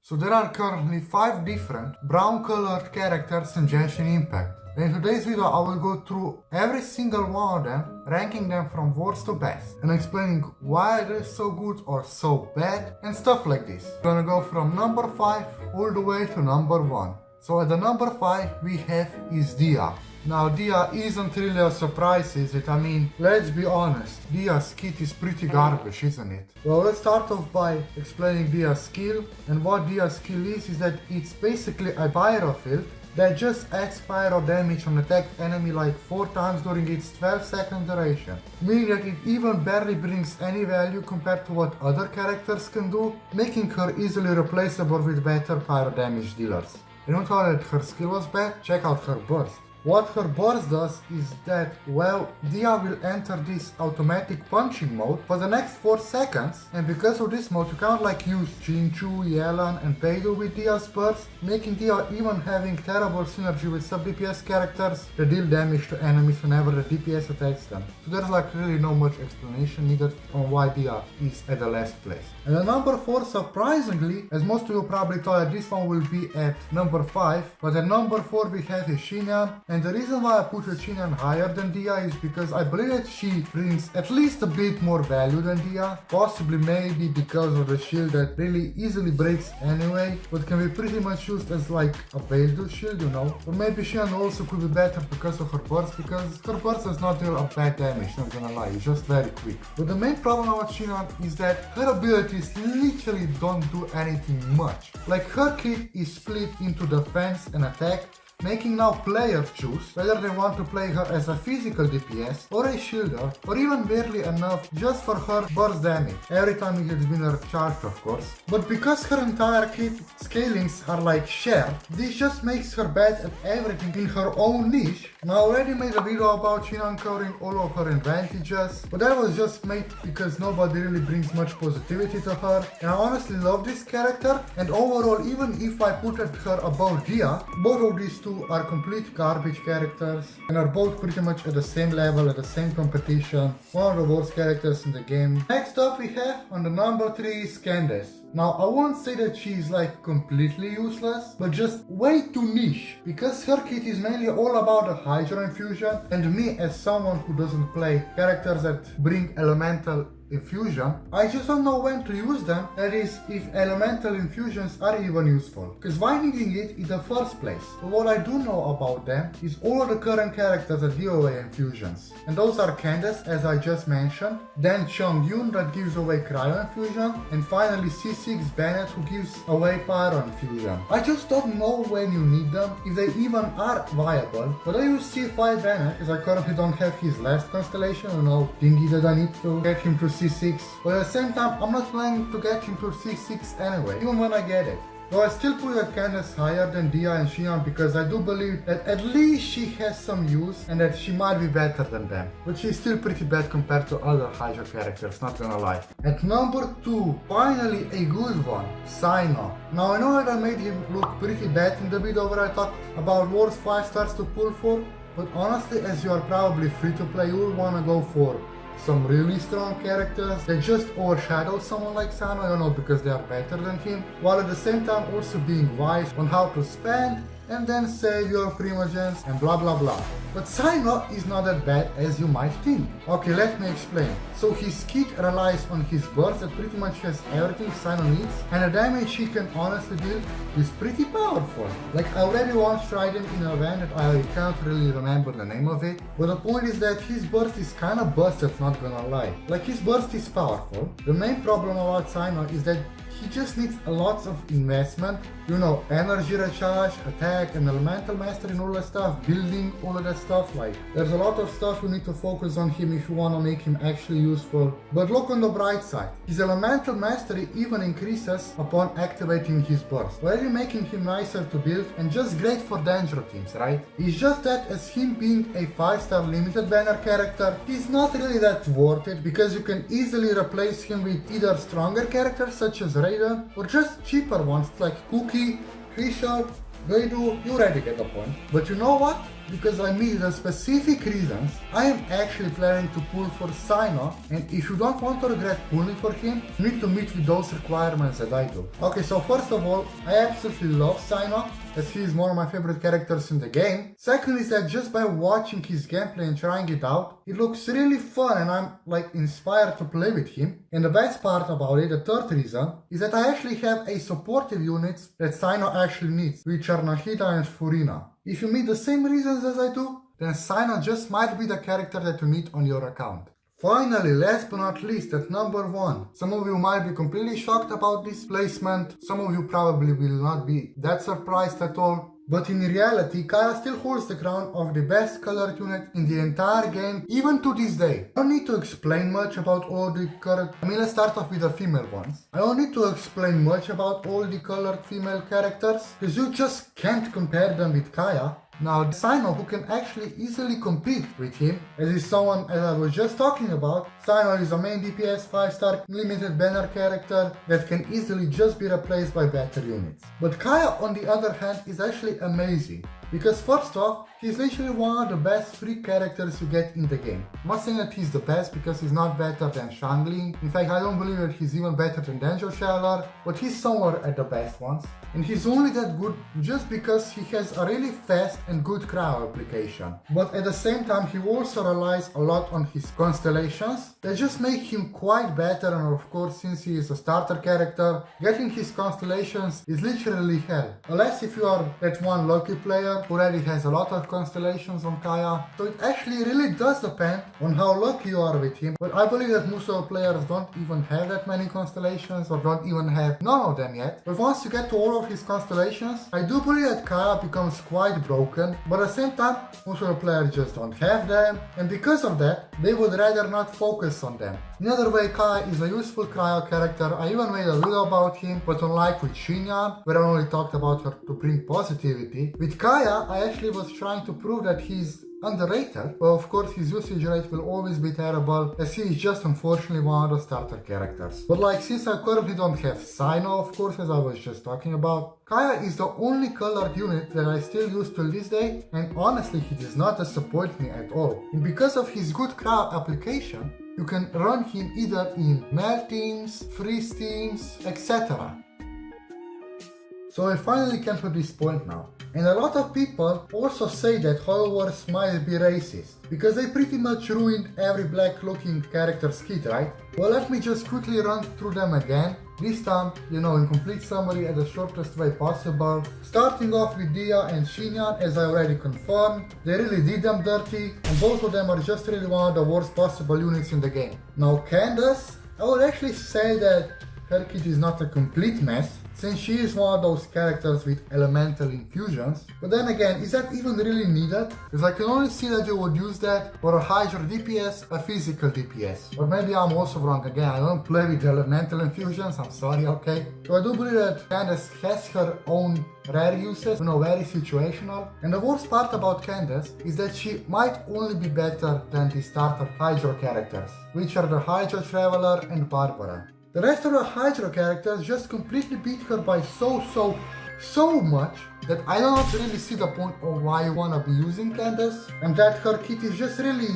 So there are currently 5 different brown colored characters in Genshin Impact. In today's video I will go through every single one of them, ranking them from worst to best, and explaining why they're so good or so bad, and stuff like this. We're gonna go from number 5 all the way to number 1. So at the number 5 we have is Dehya. Now Dehya isn't really a surprise, is it? I mean, let's be honest, Dehya's kit is pretty garbage, isn't it? Well, let's start off by explaining Dehya's skill, and what Dehya's skill is that it's basically a pyro field that just adds pyro damage on attacked enemy like 4 times during its 12-second duration, meaning that it even barely brings any value compared to what other characters can do, making her easily replaceable with better pyro damage dealers. And not only that her skill was bad, check out her burst. What her burst does is that, well, Dehya will enter this automatic punching mode for the next 4 seconds, and because of this mode you can't like use Xinyan, Natlan and Beidou with Dehya's burst, making Dehya even having terrible synergy with sub-DPS characters that deal damage to enemies whenever the DPS attacks them. So there's like really no much explanation needed on why Dehya is at the last place. And the number 4, surprisingly, as most of you probably thought that this one will be at number 5, but at number 4 we have is Xinyan. And the reason why I put Xinyan higher than Dehya is because I believe that she brings at least a bit more value than Dehya, possibly maybe because of the shield that really easily breaks anyway, but can be pretty much used as like a Beidou shield, you know. Or maybe Xinyan also could be better because of her burst, because her burst does not deal a bad damage, not gonna lie, it's just very quick. But the main problem with Xinyan is that her abilities literally don't do anything much. Like her kit is split into defense and attack, making now players choose whether they want to play her as a physical DPS or a shielder, or even barely enough just for her burst damage, every time it has been recharged of course. But because her entire kit scalings are like shared, this just makes her bad at everything in her own niche. And I already made a video about Xinyan covering all of her advantages, but that was just made because nobody really brings much positivity to her, and I honestly love this character, and overall even if I put her above Dehya, both of these two are complete garbage characters and are both pretty much at the same level, at the same competition, one of the worst characters in the game. Next up we have on the number 3 is Candace. Now I won't say that she is like completely useless, but just way too niche, because her kit is mainly all about the Hydra infusion, and me as someone who doesn't play characters that bring elemental infusion, I just don't know when to use them, that is, if elemental infusions are even useful. Because why needing it in the first place? But what I do know about them is all of the current characters that give away infusions. And those are Candace, as I just mentioned, then Chongyun that gives away cryo infusion, and finally C6 Bennett who gives away pyro infusion. I just don't know when you need them, if they even are viable. But I use C5 Bennett as I currently don't have his last constellation, you know, thingy that I need to get him to C6, but at the same time I'm not planning to get him to C6 anyway, even when I get it. Though I still put Candace higher than Dehya and Xinyan because I do believe that at least she has some use and that she might be better than them. But she's still pretty bad compared to other Hydra characters, not gonna lie. At number 2, finally a good one, Cyno. Now I know that I made him look pretty bad in the video where I talked about worst 5 stars to pull for, but honestly, as you are probably free to play, you will wanna go for some really strong characters that just overshadow someone like Cyno, you know, because they are better than him, while at the same time also being wise on how to spend and then save your primogens and blah blah blah. But Cyno is not that bad as you might think. Okay, let me explain. So his kit relies on his burst that pretty much has everything Cyno needs, and the damage he can honestly deal is pretty powerful. Like I already once tried him in a event that I can't really remember the name of it, but the point is that his burst is kinda busted, not gonna lie. Like his burst is powerful. The main problem about Cyno is that he just needs a lot of investment, you know, energy recharge, attack and elemental mastery and all that stuff, building all of that stuff. Like there's a lot of stuff you need to focus on him if you want to make him actually useful. But look on the bright side, his elemental mastery even increases upon activating his burst, already making him nicer to build and just great for danger teams, right? It's just that as him being a 5-star limited banner character, he's not really that worth it, because you can easily replace him with either stronger characters such as or just cheaper ones like Cookie, Fisher, Beidou, you already get the point. But you know what? Because I meet the specific reasons, I am actually planning to pull for Cyno, and if you don't want to regret pulling for him, you need to meet with those requirements that I do. Okay, so first of all, I absolutely love Cyno, as he is one of my favorite characters in the game. Second is that just by watching his gameplay and trying it out, it looks really fun and I'm like inspired to play with him. And the best part about it, the third reason, is that I actually have a supportive units that Cyno actually needs, which are NOHEAD and Furina. If you meet the same reasons as I do, then Cyno just might be the character that you need on your account. Finally, last but not least, at number 1. Some of you might be completely shocked about this placement, some of you probably will not be that surprised at all. But in reality, Kaeya still holds the crown of the best colored unit in the entire game, even to this day. I don't need to explain much about all the colored... let's start off with the female ones. I don't need to explain much about all the colored female characters, because you just can't compare them with Kaeya. Now, Cyno, who can actually easily compete with him, as is someone as I was just talking about. Cyno is a main DPS 5-star limited banner character that can easily just be replaced by better units. But Kaeya, on the other hand, is actually amazing. Because first off, he's literally one of the best free characters you get in the game. I'm not saying that he's the best because he's not better than Shangli. In fact, I don't believe that he's even better than Danger Shaller, but he's somewhere at the best ones. And he's only that good just because he has a really fast and good cryo application. But at the same time, he also relies a lot on his constellations that just make him quite better, and of course, since he is a starter character, getting his constellations is literally hell. Unless if you are that one lucky player who already has a lot of constellations on Kaeya. So it actually really does depend on how lucky you are with him. But I believe that most of the players don't even have that many constellations or don't even have none of them yet. But once you get to all of his constellations, I do believe that Kaeya becomes quite broken. But at the same time, most of the players just don't have them. And because of that, they would rather not focus on them. Another way, Kaeya is a useful cryo character. I even made a video about him, but unlike with Xinyan, where I only talked about her to bring positivity, with Kaeya, I actually was trying to prove that he's underrated, but of course his usage rate will always be terrible, as he is just unfortunately one of the starter characters. But like, since I currently don't have Cyno, of course, as I was just talking about, Kaeya is the only colored unit that I still use till this day, and honestly he does not disappoint me at all. And because of his good cryo application, you can run him either in melt teams, freeze teams, etc. So I finally came to this point now. And a lot of people also say that Hoyoverse might be racist, because they pretty much ruined every black looking character's kit, right? Well, let me just quickly run through them again. This time, in complete summary at the shortest way possible. Starting off with Dehya and Xinyan, as I already confirmed. They really did them dirty, and both of them are just really one of the worst possible units in the game. Now Candace, I would actually say that her kit is not a complete mess, since she is one of those characters with elemental infusions. But then again, is that even really needed? Because I can only see that you would use that for a Hydra DPS, a physical DPS. But maybe I'm also wrong again, I don't play with elemental infusions, I'm sorry, okay? So I do believe that Candace has her own rare uses, very situational. And the worst part about Candace is that she might only be better than the starter Hydra characters, which are the Hydra Traveler and Barbara. The rest of the Hydra characters just completely beat her by so much that I don't really see the point of why you wanna be using Candace, and that her kit is just really,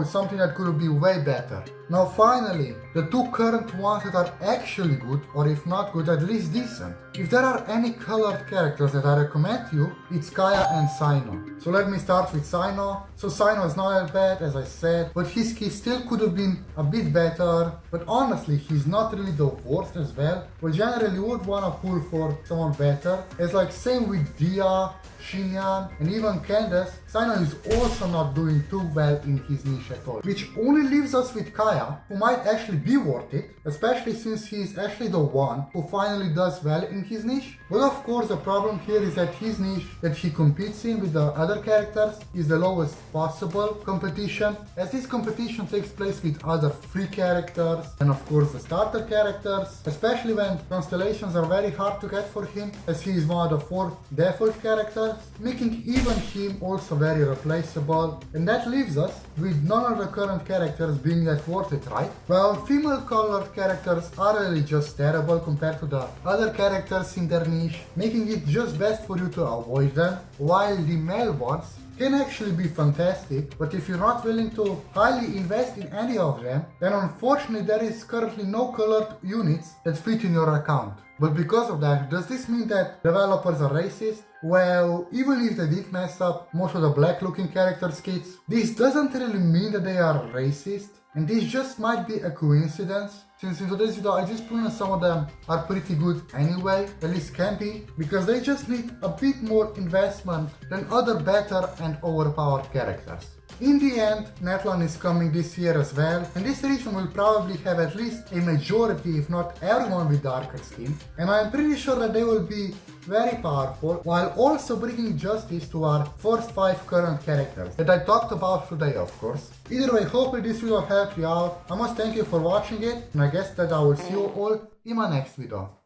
something that could be way better. Now finally, the two current ones that are actually good, or if not good, at least decent. If there are any colored characters that I recommend to you, it's Kaeya and Cyno. So let me start with Cyno. So Cyno is not as bad as I said, but his kit still could have been a bit better. But honestly, he's not really the worst as well. But generally would wanna pull for someone better. It's like same with Dehya, Xinyan, and even Candace. Cyno is also not doing too well in his niche at all. Which only leaves us with Kaeya, who might actually be worth it, especially since he is actually the one who finally does well in his niche. But of course the problem here is that his niche that he competes in with the other characters is the lowest possible competition, as this competition takes place with other free characters and of course the starter characters, especially when constellations are very hard to get for him, as he is one of the 4 default characters, making even him also very replaceable, and that leaves us with none of the current characters being that worth it, right? Well, female colored characters are really just terrible compared to the other characters in their niche, making it just best for you to avoid them, while the male ones can actually be fantastic, but if you're not willing to highly invest in any of them, then unfortunately there is currently no colored units that fit in your account. But because of that, does this mean that developers are racist? Well, even if they did mess up most of the black looking character skits, this doesn't really mean that they are racist, and this just might be a coincidence, since in today's video I just proven some of them are pretty good anyway, at least can be, because they just need a bit more investment than other better and overpowered characters. In the end, Natlan is coming this year as well, and this region will probably have at least a majority, if not everyone with darker skin, and I am pretty sure that they will be very powerful, while also bringing justice to our first 5 current characters that I talked about today, of course. Either way, hopefully this video helped you out. I must thank you for watching it, and I guess that I will see you all in my next video.